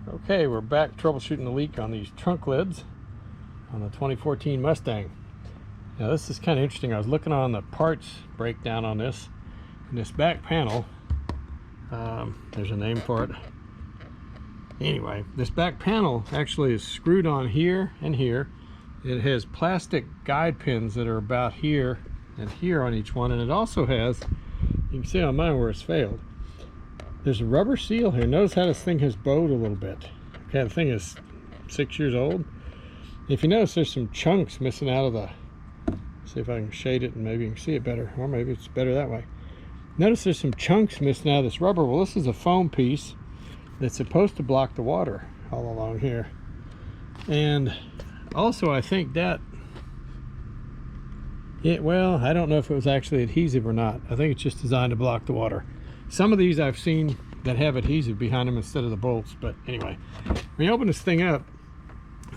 Okay, we're back troubleshooting the leak on these trunk lids on the 2014 Mustang. Now this is kind of interesting. I was looking on the parts breakdown on this, and this back panel, there's a name for it. Anyway, this back panel actually is screwed on here and here. It has plastic guide pins that are about here and here on each one, and it also has, you can see on mine where it's failed, there's a rubber seal here. Notice how this thing has bowed a little bit. Okay, the thing is 6 years old. If you notice, there's some chunks missing out of the, see if I can shade it and maybe you can see it better, or maybe it's better that way. Notice there's some chunks missing out of this rubber. Well, this is a foam piece that's supposed to block the water all along here. And also I think that well, I don't know if it was actually adhesive or not. I think it's just designed to block the water. Some of these I've seen that have adhesive behind them instead of the bolts, but anyway, when you open this thing up,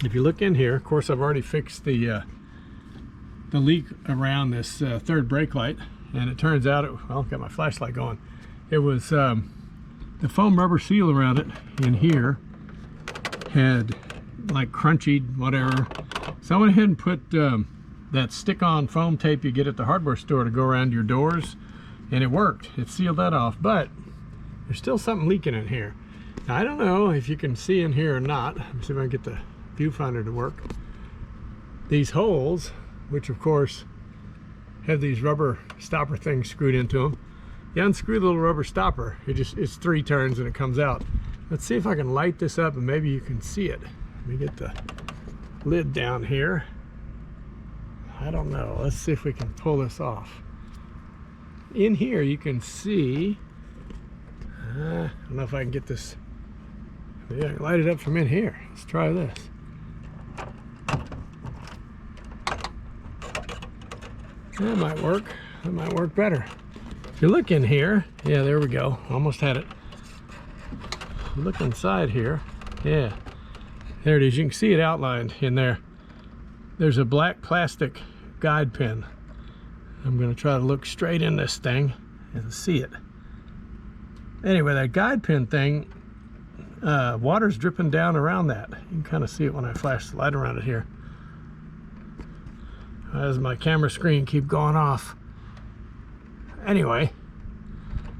if you look in here, of course I've already fixed the leak around this third brake light, and it turns out, well, got my flashlight going. It was the foam rubber seal around it in here had like crunchy whatever, so I went ahead and put that stick-on foam tape you get at the hardware store to go around your doors, and it worked. It sealed that off, but there's still something leaking in here. Now, I don't know if you can see in here or not. Let me see if I can get the viewfinder to work. These holes, which of course have these rubber stopper things screwed into them, you unscrew the little rubber stopper, it's 3 turns and it comes out. Let's see if I can light this up and maybe you can see it. Let me get the lid down here. I don't know. Let's see if we can pull this off. In here you can see, I don't know if I can get this, maybe I can light it up from in here. Let's try this. That might work. That might work better. If you look in here, yeah, there we go. Almost had it. Look inside here. Yeah, there it is. You can see it outlined in there. There's a black plastic guide pin. I'm going to try to look straight in this thing and see it. Anyway, that guide pin thing, water's dripping down around that. You can kind of see it when I flash the light around it here. As my camera screen keep going off. Anyway,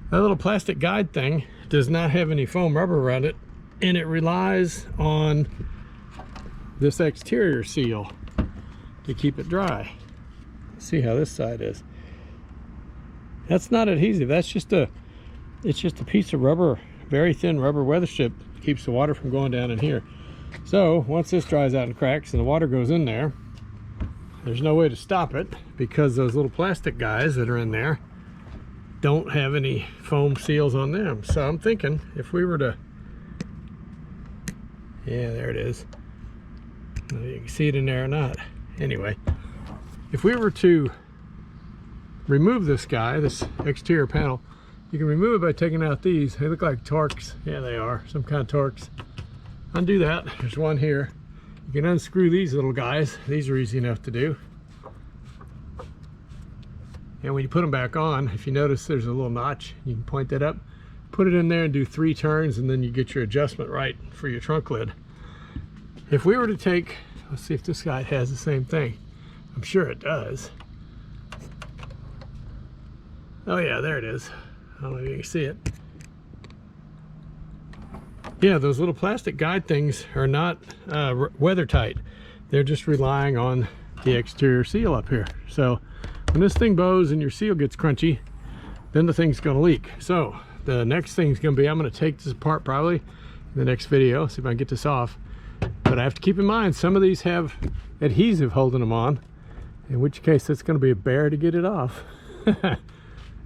that little plastic guide thing does not have any foam rubber around it, and it relies on this exterior seal to keep it dry. See how this side is. That's not adhesive. That's just it's just a piece of rubber, very thin rubber weather strip that keeps the water from going down in here. So once this dries out and cracks and the water goes in there, there's no way to stop it because those little plastic guys that are in there don't have any foam seals on them. So I'm thinking if we were to, yeah, there it is. You can see it in there or not. Anyway, if we were to remove this guy, this exterior panel, you can remove it by taking out these. They look like Torx. Yeah, they are. Some kind of Torx. Undo that. There's one here. You can unscrew these little guys. These are easy enough to do. And when you put them back on, if you notice there's a little notch, you can point that up, put it in there and do 3 turns, and then you get your adjustment right for your trunk lid. If we were to take, let's see if this guy has the same thing. I'm sure it does. Oh yeah, there it is. I don't know if you can see it. Yeah, those little plastic guide things are not weather tight. They're just relying on the exterior seal up here. So when this thing bows and your seal gets crunchy, then the thing's gonna leak. So the next thing's gonna be, I'm gonna take this apart probably in the next video, see if I can get this off. But I have to keep in mind, some of these have adhesive holding them on, in which case it's gonna be a bear to get it off.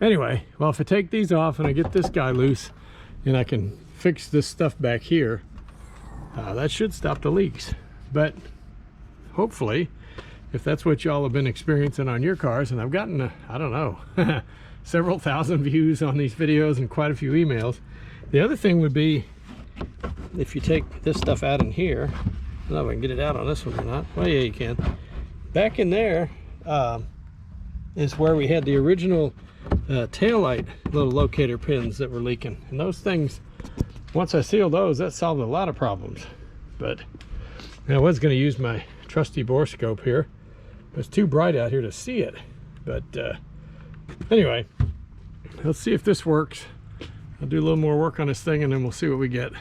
Anyway, well, if I take these off and I get this guy loose and I can fix this stuff back here, that should stop the leaks. But hopefully, if that's what y'all have been experiencing on your cars, and I've gotten, I don't know, several thousand views on these videos and quite a few emails. The other thing would be, if you take this stuff out in here, I don't know if I can get it out on this one or not. Well, yeah, you can. Back in there is where we had the original tail light little locator pins that were leaking, and those things once I sealed those, that solved a lot of problems. But I was going to use my trusty borescope here. It's too bright out here to see it. But anyway, let's see if this works. I'll do a little more work on this thing and then we'll see what we get.